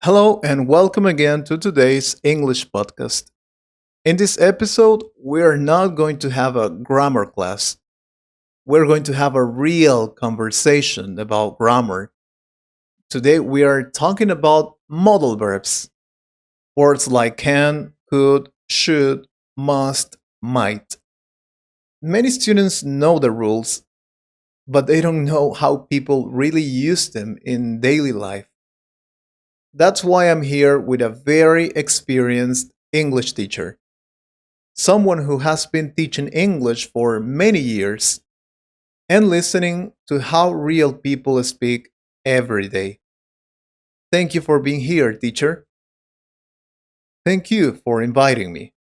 Hello and welcome again to today's English podcast. In this episode, we are not going to have a grammar class. We're going to have a real conversation about grammar. Today, we are talking about modal verbs, words like can, could, should, must, might. Many students know the rules, but they don't know how people really use them in daily life. That's why I'm here with a very experienced English teacher, someone who has been teaching English for many years and listening to how real people speak every day. Thank you for being here, teacher. Thank you for inviting me.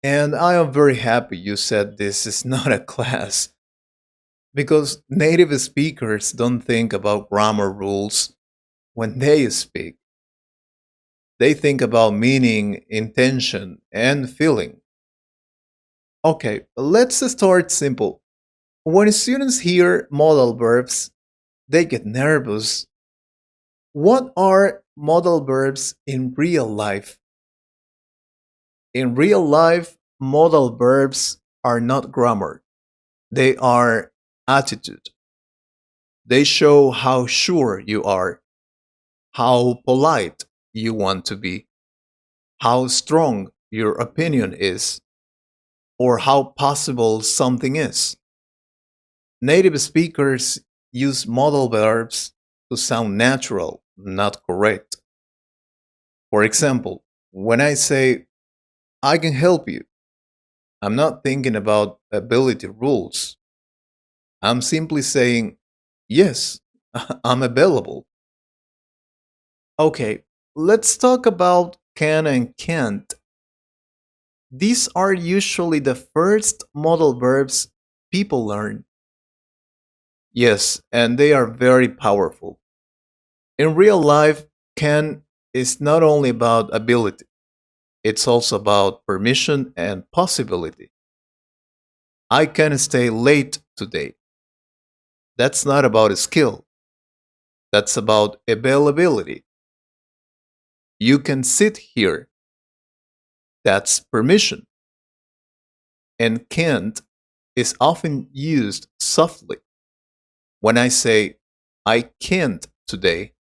And I am very happy you said this is not a class because native speakers don't think about grammar rules when they speak. They think about meaning, intention, and feeling. Okay, let's start simple. When students hear modal verbs, they get nervous. What are modal verbs in real life? In real life, modal verbs are not grammar, they are attitude. They show how sure you are, how polite you want to be, how strong your opinion is, or how possible something is. Native speakers use modal verbs to sound natural, not correct. For example, when I say, I can help you, I'm not thinking about ability rules. I'm simply saying, yes, I'm available. Okay, let's talk about can and can't. These are usually the first modal verbs people learn. Yes, and they are very powerful. In real life, can is not only about ability, it's also about permission and possibility. I can stay late today. That's not about skill, that's about availability. You can sit here. That's permission. And can't is often used softly. When I say, I can't today,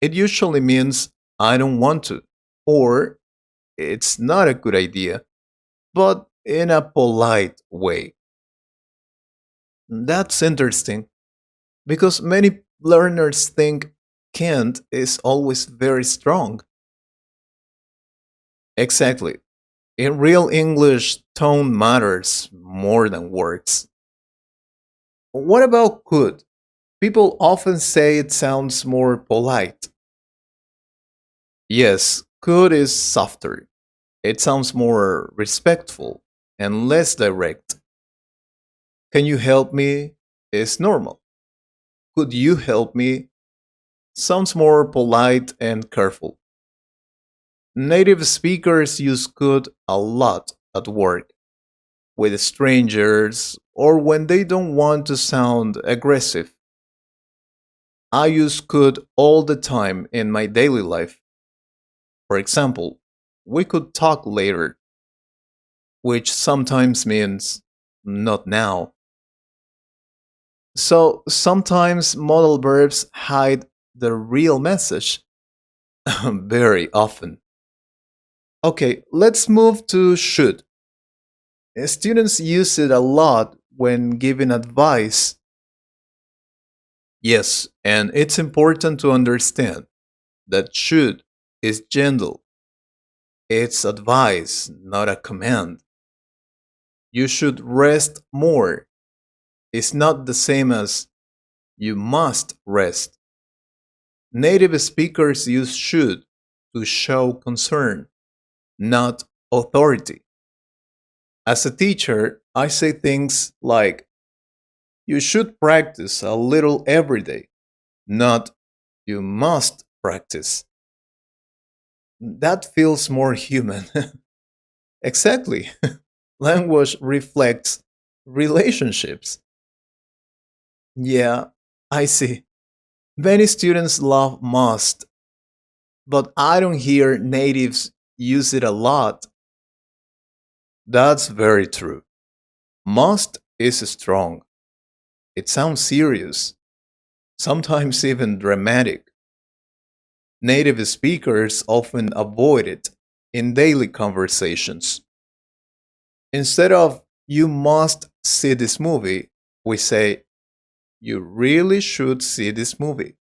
it usually means I don't want to, or it's not a good idea, but in a polite way. That's interesting because many learners think can't is always very strong. Exactly. In real English, tone matters more than words. What about could? People often say it sounds more polite. Yes, could is softer. It sounds more respectful and less direct. Can you help me? Is normal. Could you help me? Sounds more polite and careful. Native speakers use could a lot at work, with strangers, or when they don't want to sound aggressive. I use could all the time in my daily life. For example, we could talk later, which sometimes means not now. So sometimes modal verbs hide the real message, very often. Okay, let's move to should. Students use it a lot when giving advice. Yes, and it's important to understand that should is gentle. It's advice, not a command. You should rest more. It's not the same as you must rest. Native speakers use should to show concern, not authority. As a teacher, I say things like, you should practice a little every day, not you must practice. That feels more human. Exactly. Language reflects relationships. Yeah, I see. Many students love must. but I don't hear natives use it a lot. That's very true. Must is strong. It sounds serious, sometimes even dramatic. Native speakers often avoid it in daily conversations. Instead of, you must see this movie, we say, you really should see this movie.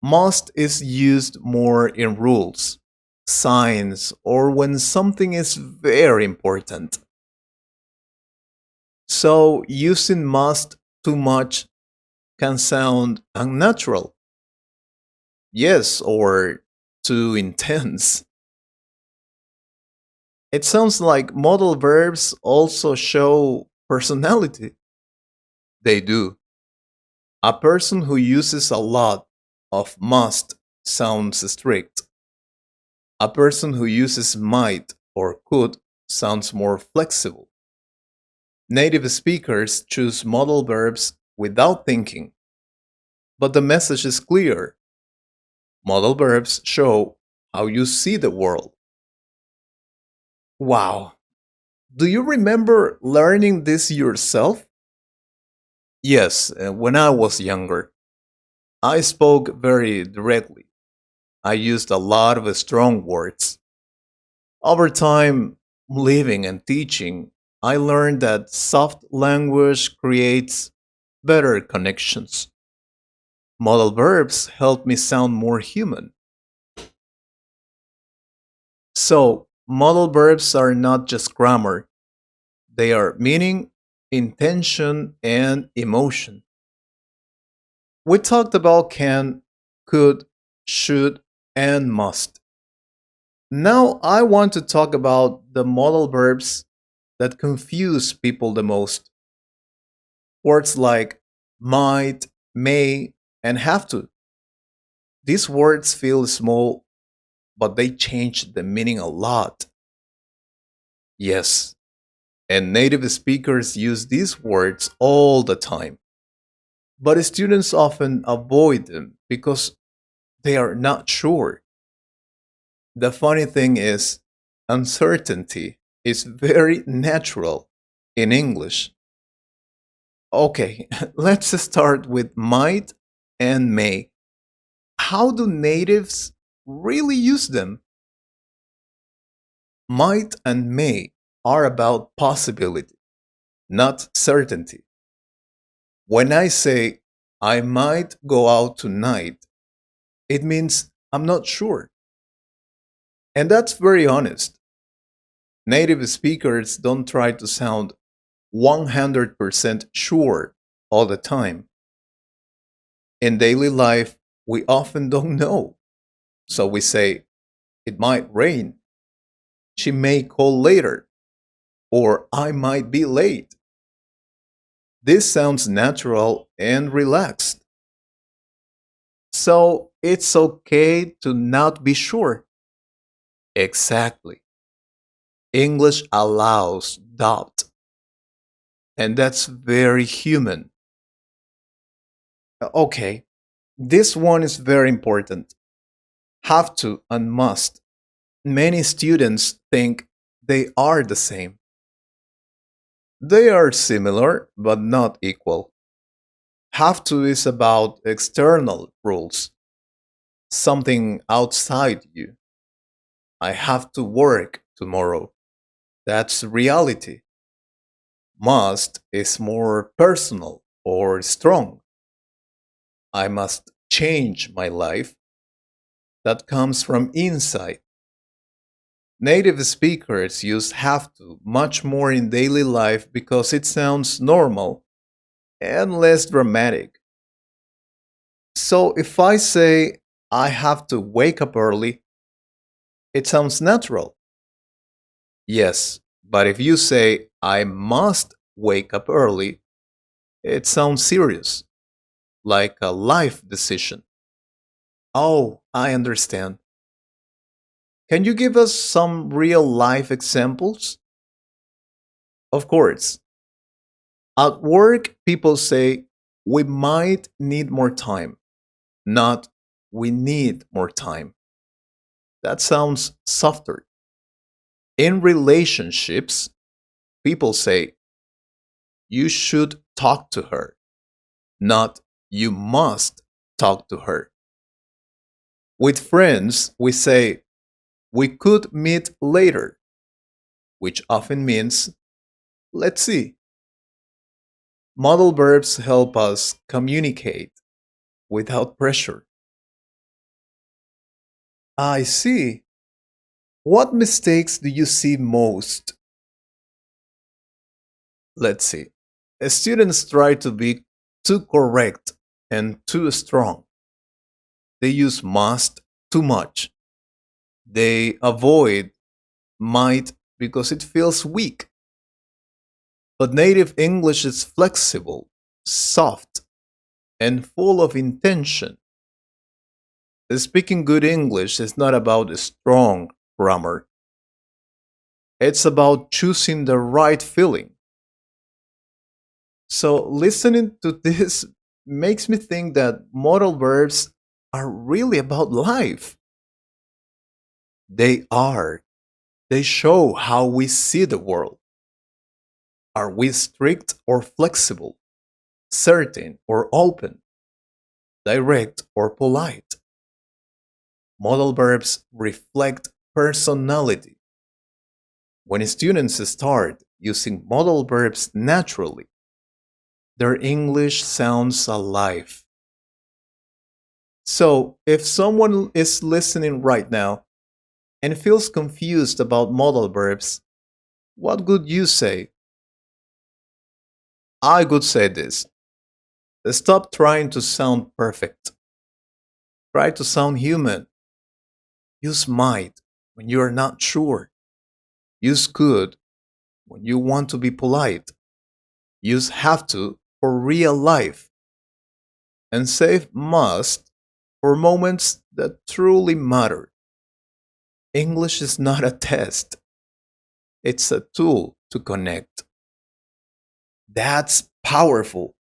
Must is used more in rules, signs, or when something is very important. So using must too much can sound unnatural. Yes, or too intense. It sounds like modal verbs also show personality. They do. A person who uses a lot of must sounds strict. A person who uses might or could sounds more flexible. Native speakers choose modal verbs without thinking, but the message is clear. Modal verbs show how you see the world. Wow. Do you remember learning this yourself? Yes, when I was younger, I spoke very directly. I used a lot of strong words. Over time, living and teaching, I learned that soft language creates better connections. Modal verbs help me sound more human. So, modal verbs are not just grammar, they are meaning, intention, and emotion. We talked about can, could, should, and must. Now I want to talk about the modal verbs that confuse people the most. Words like might, may, and have to. These words feel small, but they change the meaning a lot. Yes, and native speakers use these words all the time. But students often avoid them because they are not sure. The funny thing is, uncertainty is very natural in English. Okay, let's start with might and may. How do natives really use them? Might and may are about possibility, not certainty. When I say, I might go out tonight, it means I'm not sure. And that's very honest. Native speakers don't try to sound 100% sure all the time. In daily life, we often don't know. So we say, it might rain, she may call later, or I might be late. This sounds natural and relaxed. So it's okay to not be sure. Exactly. English allows doubt, and that's very human. Okay, this one is very important. Have to and must. Many students think they are the same. They are similar, but not equal. Have to is about external rules, something outside you. I have to work tomorrow. That's reality. Must is more personal or strong. I must change my life. That comes from inside. Native speakers use have to much more in daily life because it sounds normal and less dramatic. So if I say I have to wake up early, it sounds natural. Yes, but if you say I must wake up early, it sounds serious, like a life decision. Oh, I understand. Can you give us some real life examples? Of course. At work, people say we might need more time, not we need more time. That sounds softer. In relationships, people say, you should talk to her, not you must talk to her. With friends, we say, we could meet later, which often means, let's see. Modal verbs help us communicate without pressure. I see. What mistakes do you see most? Let's see. Students try to be too correct and too strong. They use must too much. They avoid might because it feels weak. But native English is flexible, soft, and full of intention. Speaking good English is not about a strong grammar, it's about choosing the right feeling. So, listening to this makes me think that modal verbs are really about life. They are. They show how we see the world. Are we strict or flexible? Certain or open? Direct or polite? Modal verbs reflect personality. When students start using modal verbs naturally, their English sounds alive. So, if someone is listening right now and feels confused about modal verbs, what would you say? I would say this: stop trying to sound perfect. Try to sound human. Use might when you are not sure. Use could when you want to be polite. Use have to for real life. And save must for moments that truly matter. English is not a test, it's a tool to connect. That's powerful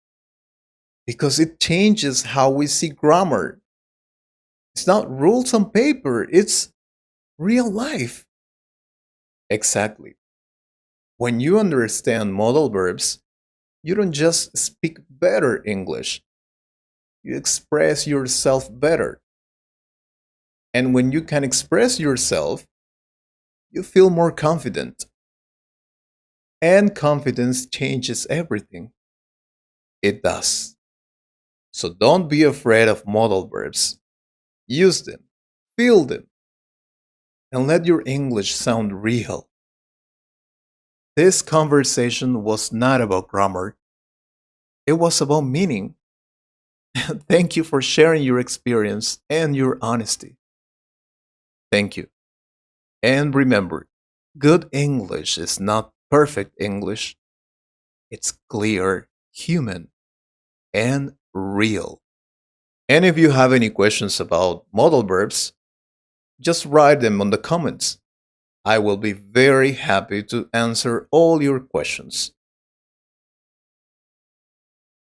because it changes how we see grammar. It's not rules on paper, it's real life. Exactly. When you understand modal verbs, you don't just speak better English, you express yourself better. And when you can express yourself, you feel more confident. And confidence changes everything. It does. So don't be afraid of modal verbs. Use them, feel them, and let your English sound real. This conversation was not about grammar, it was about meaning. Thank you for sharing your experience and your honesty. Thank you. And remember, good English is not perfect English, it's clear, human, and real. And if you have any questions about modal verbs, just write them on the comments. I will be very happy to answer all your questions.